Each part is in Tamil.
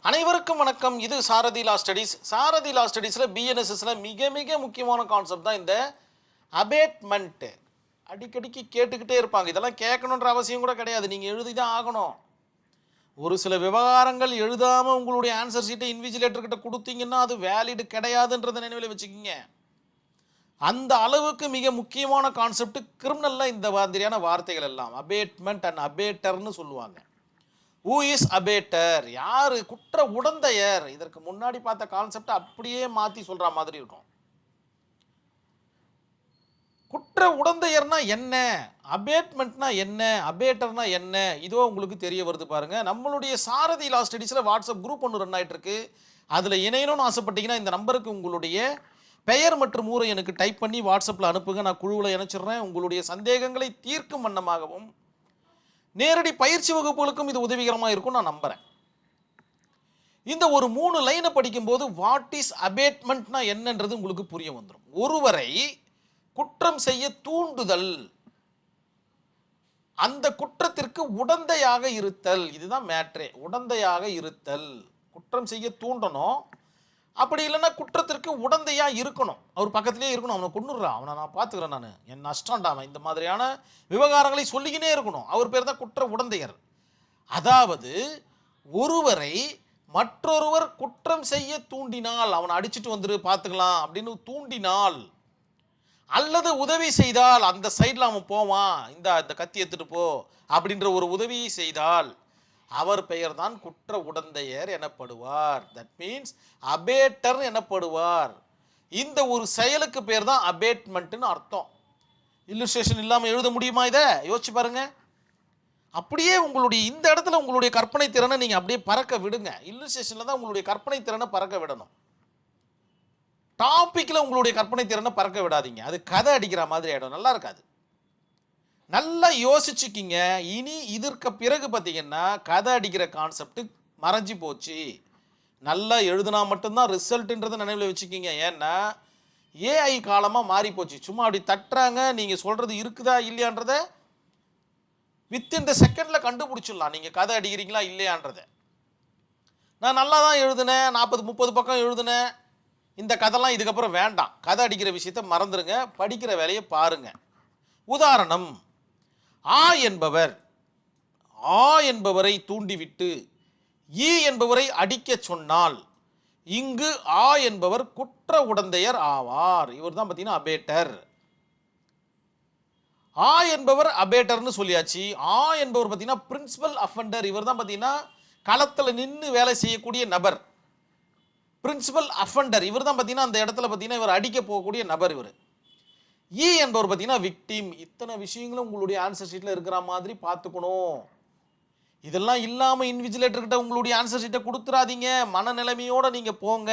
அனைவருக்கும் வணக்கம். இது சாரதி லா ஸ்டடீஸ். சாரதி லா ஸ்டடீஸில் பிஎன்எஸ்எஸ்ல மிக மிக முக்கியமான கான்செப்ட் தான் இந்த அபேட்மெண்ட். அடிக்கடிக்கு கேட்டுக்கிட்டே இருப்பாங்க. இதெல்லாம் கேட்கணுன்ற அவசியம் கூட கிடையாது, நீங்கள் எழுதி தான் ஆகணும். ஒரு சில விவகாரங்கள் எழுதாமல் உங்களுடைய ஆன்சர் ஷீட்டை இன்விஜிலேட்டர்கிட்ட கொடுத்தீங்கன்னா அது வேலிடு கிடையாதுன்றதை நினைவில் வச்சுக்கிங்க. அந்த அளவுக்கு மிக முக்கியமான கான்செப்ட். கிரிமினலில் இந்த மாதிரியான வார்த்தைகள் எல்லாம் அபேட்மெண்ட் அண்ட் அபேட்டர்னு சொல்லுவாங்க. Who is abettor? யார்? குற்ற உடந்தையர். இதற்கு முன்னாடி பார்த்த கான்செப்ட் அப்படியே மாற்றி சொல்கிற மாதிரி இருக்கும். குற்ற உடந்தையர்னா என்ன, அபேட்மெண்ட்னா என்ன, அபேட்டர்னா என்ன, இதோ உங்களுக்கு தெரிய வருது பாருங்க. நம்மளுடைய சாரதி லா ஸ்டடீஸில் வாட்ஸ்அப் குரூப் ஒன்று ரன் ஆகிட்டு இருக்கு. அதில் இணையணும்னு ஆசைப்பட்டீங்கன்னா இந்த நம்பருக்கு உங்களுடைய பெயர் மற்றும் ஊரை எனக்கு டைப் பண்ணி வாட்ஸ்அப்பில் அனுப்புங்க. நான் குழுவில் இணைச்சிடுறேன். உங்களுடைய சந்தேகங்களை தீர்க்கும் வண்ணமாகவும் நேரடி பயிற்சி வகுப்புகளுக்கும் இது உதவிகரமாக இருக்கும் நான் நம்புகிறேன். இந்த ஒரு 3 லைனை படிக்கும்போது வாட் இஸ் அபேட்மெண்ட்னா என்னன்றது உங்களுக்கு புரிய வந்துடும். ஒருவரை குற்றம் செய்ய தூண்டுதல், அந்த குற்றத்திற்கு உடந்தையாக இருத்தல், இதுதான் மேட்ரே. உடந்தையாக இருத்தல், குற்றம் செய்ய தூண்டணும். அப்படி இல்லைன்னா குற்றத்திற்கு உடந்தையா இருக்கணும். அவர் பக்கத்திலே இருக்கணும். அவனை கொண்டுடுறான், அவனை நான் பார்த்துக்கிறேன், நான் என் நஷ்டாண்டாமன், இந்த மாதிரியான விவகாரங்களை சொல்லிக்கினே இருக்கணும். அவர் பேர் தான் குற்ற உடந்தையர். அதாவது ஒருவரை மற்றொருவர் குற்றம் செய்ய தூண்டினால், அவனை அடிச்சுட்டு வந்துரு பார்த்துக்கலாம் அப்படின்னு தூண்டினால், அல்லது உதவி செய்தால், அந்த சைடில் அவன் போவான், இந்த கத்தி எடுத்துட்டு போ அப்படின்ற ஒரு உதவியை செய்தால் அவர் பெயர் தான் குற்ற உடந்தையர் எனப்படுவார். That means அபேட்டர் எனப்படுவார். இந்த ஒரு செயலுக்கு பேர் தான் அபேட்மெண்ட்னு அர்த்தம். இல்லுஸ்ட்ரேஷன் இல்லாமல் எழுத முடியுமா? இதை யோசிச்சு பாருங்க. அப்படியே உங்களுடைய இந்த இடத்துல உங்களுடைய கற்பனை திறனை நீங்கள் அப்படியே பறக்க விடுங்க. இல்லுஸ்ட்ரேஷனில் தான் உங்களுடைய கற்பனை திறனை பறக்க விடணும். டாப்பிக்கில் உங்களுடைய கற்பனை திறனை பறக்க விடாதீங்க. அது கதை அடிக்கிற மாதிரி ஆகிடும், நல்லா இருக்காது. நல்லா யோசிச்சுக்கிங்க. இனி இதற்கு பிறகு பார்த்தீங்கன்னா கதை அடிக்கிற கான்செப்ட் மறைஞ்சி போச்சு. நல்லா எழுதுனா மட்டும்தான் ரிசல்ட்டுன்றதை நினைவில் வச்சுக்கிங்க. ஏன்னா ஏஐ காலமாக மாறி போச்சு. சும்மா அப்படி தட்டுறாங்க, நீங்கள் சொல்கிறது இருக்குதா இல்லையான்றதை வித்தின் த செகண்டில் கண்டுபிடிச்சிடலாம் நீங்கள் கதை அடிக்கிறீங்களா இல்லையான்றதை. நான் நல்லா தான் எழுதுனேன், 40-30 பக்கம் எழுதுனேன், இந்த கதைலாம் இதுக்கப்புறம் வேண்டாம். கதை அடிக்கிற விஷயத்தை மறந்துடுங்க, படிக்கிற வேலையை பாருங்கள். உதாரணம், ஆ என்பவரை தூண்டிவிட்டு ஈ என்பவரை அடிக்க சொன்னால் இங்கு ஆ என்பவர் குற்ற உடந்தையர் ஆவார். இவர் தான் பார்த்தீங்கன்னா அபேட்டர். ஆ என்பவர் அபேட்டர்னு சொல்லியாச்சு. ஆ என்பவர் பார்த்தீங்கன்னா பிரின்சிபல் அஃபெண்டர். இவர் தான் பார்த்தீங்கன்னா களத்தில் நின்று வேலை செய்யக்கூடிய நபர். பிரின்சிபல் அஃபெண்டர் இவர் தான் பார்த்தீங்கன்னா அந்த இடத்துல பார்த்தீங்கன்னா இவர் அடிக்க போகக்கூடிய நபர். இவர் ஈ என்பவர் பார்த்தீங்கன்னா விக்டிம். இத்தனை விஷயங்களும் உங்களுடைய ஆன்சர் ஷீட்டில் இருக்கிற மாதிரி பார்த்துக்கணும். இதெல்லாம் இல்லாமல் இன்விஜிலேட்டர்கிட்ட உங்களுடைய ஆன்சர் ஷீட்டை கொடுத்துடாதீங்க. மனநிலைமையோடு நீங்கள் போங்க.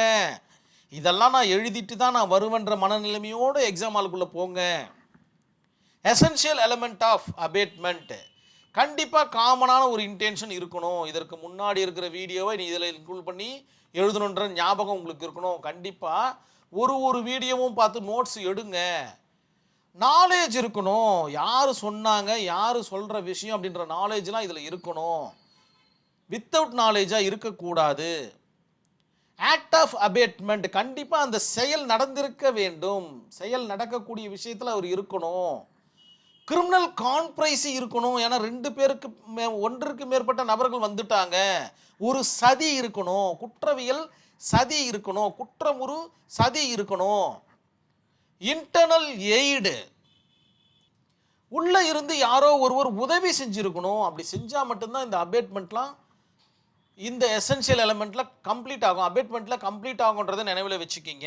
இதெல்லாம் நான் எழுதிட்டு தான் நான் வருவேன்ற மனநிலைமையோடு எக்ஸாம் ஹாலுக்குள்ளே போங்க. எசென்ஷியல் எலமெண்ட் ஆஃப் அபேட்மெண்ட், கண்டிப்பாக காமனான ஒரு இன்டென்ஷன் இருக்கணும். இதற்கு முன்னாடி இருக்கிற வீடியோவை நீ இதில் இன்க்ளூட் பண்ணி எழுதணுன்ற ஞாபகம் உங்களுக்கு இருக்கணும். கண்டிப்பாக ஒரு வீடியோவும் பார்த்து நோட்ஸ் எடுங்க. நாலேஜ் இருக்கணும். யார் சொன்னாங்க, யார் சொல்கிற விஷயம் அப்படின்ற நாலேஜ்லாம் இதில் இருக்கணும். வித்தவுட் நாலேஜாக இருக்கக்கூடாது. ஆக்ட் ஆஃப் அபேட்மெண்ட், கண்டிப்பாக அந்த செயல் நடந்திருக்க வேண்டும். செயல் நடக்கக்கூடிய விஷயத்தில் அவர் இருக்கணும். கிரிமினல் கான்பிரைசி இருக்கணும். ஏன்னா 2 பேருக்கு ஒன்றுக்கு மேற்பட்ட நபர்கள் வந்துட்டாங்க. ஒரு சதி இருக்கணும். குற்றவியல் சதி இருக்கணும். குற்றமுறு சதி இருக்கணும். இன்டர்னல் எய்டு, உள்ளே இருந்து யாரோ ஒருவர் உதவி செஞ்சுருக்கணும். அப்படி செஞ்சால் மட்டும்தான் இந்த அபேட்மெண்ட்லாம் இந்த எசென்ஷியல் எலமெண்ட்டில் கம்ப்ளீட் ஆகும். அபேட்மெண்ட்டில் கம்ப்ளீட் ஆகுன்றதை நினைவில் வச்சுக்கிங்க.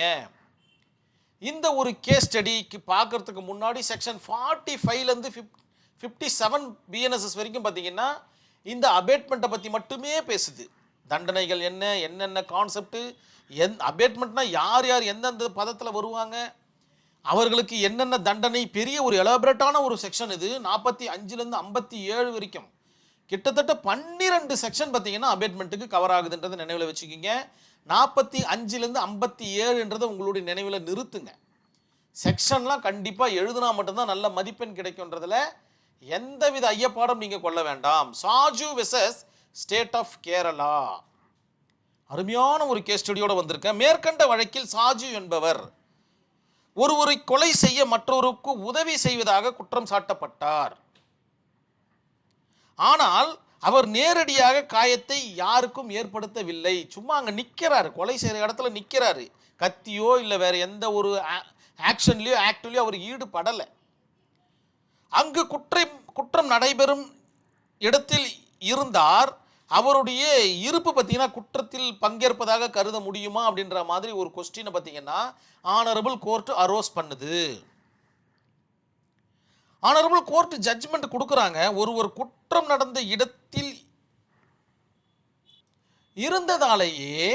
இந்த ஒரு கேஸ் ஸ்டடிக்கு பார்க்குறதுக்கு முன்னாடி செக்ஷன் 45லேருந்து 57 பிஎன்எஸ்எஸ் வரைக்கும் பார்த்தீங்கன்னா இந்த அபேட்மெண்ட்டை பற்றி மட்டுமே பேசுது. தண்டனைகள் என்ன, என்னென்ன கான்செப்ட், அபேட்மெண்ட்னா யார் யார் எந்தெந்த பதத்தில் வருவாங்க, அவர்களுக்கு என்னென்ன தண்டனை, பெரிய ஒரு எலாபரேட்டான ஒரு செக்ஷன் இது. 45லேருந்து 57 வரைக்கும் கிட்டத்தட்ட 12 செக்ஷன் பார்த்தீங்கன்னா அபேட்மெண்ட்டுக்கு கவர் ஆகுதுன்றதை நினைவில் வச்சுக்கிங்க. 45லேருந்து 57ன்றதை உங்களுடைய நினைவில் நிறுத்துங்க. செக்ஷன்லாம் கண்டிப்பாக எழுதுனா மட்டும்தான் நல்ல மதிப்பெண் கிடைக்கும்ன்றதில் எந்தவித ஐயப்பாடும் நீங்கள் கொள்ள வேண்டாம். Saju versus state of Kerala. அருமையான ஒரு கேஸ் ஸ்டடியோட வந்திருக்கேன். மேற்கண்ட வழக்கில் சாஜு என்பவர் ஒருவரை கொலை செய்ய மற்றொருக்கு உதவி செய்வதாக குற்றம் சாட்டப்பட்டார். ஆனால் அவர் நேரடியாக காயத்தை யாருக்கும் ஏற்படுத்தவில்லை. சும்மா அங்க நிக்கிறாரு, கொலை செய்யற இடத்துல நிக்கிறாரு. கத்தியோ இல்ல வேற எந்த ஒரு ஆக்ஷன்லயோ ஆக்டிவ்லயோ அவர் ஈடுபடலை. அங்கு குற்றம் நடைபெறும் இடத்தில் இருந்தார். அவருடைய இருப்பு பார்த்தீங்கன்னா குற்றத்தில் பங்கேற்பதாக கருத முடியுமா அப்படின்ற மாதிரி ஒரு கொஸ்டினை பார்த்தீங்கன்னா ஆனரபிள் கோர்ட் அரோஸ் பண்ணுது. ஆனரபிள் கோர்ட் ஜட்ஜ்மெண்ட் கொடுக்குறாங்க. ஒரு குற்றம் நடந்த இடத்தில் இருந்ததாலேயே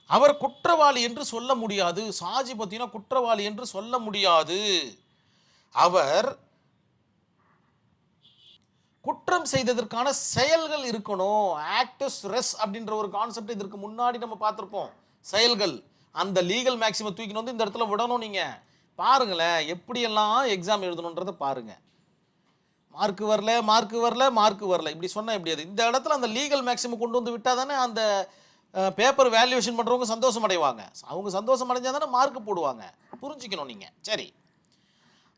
அவர் குற்றவாளி என்று சொல்ல முடியாது. சாஜி பார்த்தீங்கன்னா குற்றவாளி என்று சொல்ல முடியாது. அவர் குற்றம் செய்ததற்கான செயல்கள் இருக்கணும். ஆக்டஸ் ரெஸ் அப்படின்ற ஒரு கான்செப்ட் இதற்கு முன்னாடி நம்ம பார்த்துருப்போம். செயல்கள், அந்த லீகல் மேக்ஸிமம் தூக்கின்னு வந்து இந்த இடத்துல விடணும். நீங்கள் பாருங்களேன் எப்படியெல்லாம் எக்ஸாம் எழுதணுன்றதை பாருங்க. மார்க் வரல இப்படி சொன்னால் எப்படி? அது இந்த இடத்துல அந்த லீகல் மேக்ஸிமம் கொண்டு வந்து விட்டால் தானே அந்த பேப்பர் வேல்யூவேஷன் பண்ணுறவங்க சந்தோஷம் அடைவாங்க. அவங்க சந்தோஷம் அடைஞ்சால் தானே மார்க் போடுவாங்க. புரிஞ்சுக்கணும் நீங்கள். சரி,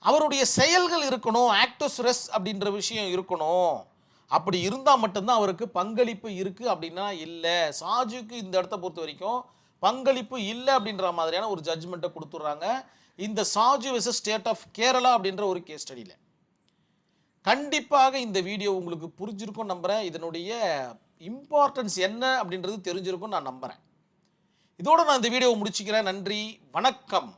அவருடைய செயல்கள் இருக்கணும். ஆக்டஸ் ரெஸ் அப்படின்ற விஷயம் இருக்கணும். அப்படி இருந்தால் மட்டும்தான் அவருக்கு பங்களிப்பு இருக்குது. அப்படின்னா இல்லை. சாஜுக்கு இந்த இடத்த பொறுத்த வரைக்கும் பங்களிப்பு இல்லை அப்படின்ற மாதிரியான ஒரு ஜட்ஜ்மெண்ட்டை கொடுத்துட்றாங்க இந்த Saju versus state of Kerala அப்படின்ற ஒரு கேஸ் ஸ்டடியில். கண்டிப்பாக இந்த வீடியோ உங்களுக்கு புரிஞ்சிருக்கும் நம்புகிறேன். இதனுடைய இம்பார்ட்டன்ஸ் என்ன அப்படின்றது தெரிஞ்சிருக்கும் நான் நம்புகிறேன். இதோட நான் இந்த வீடியோவை முடிச்சுக்கிறேன். நன்றி, வணக்கம்.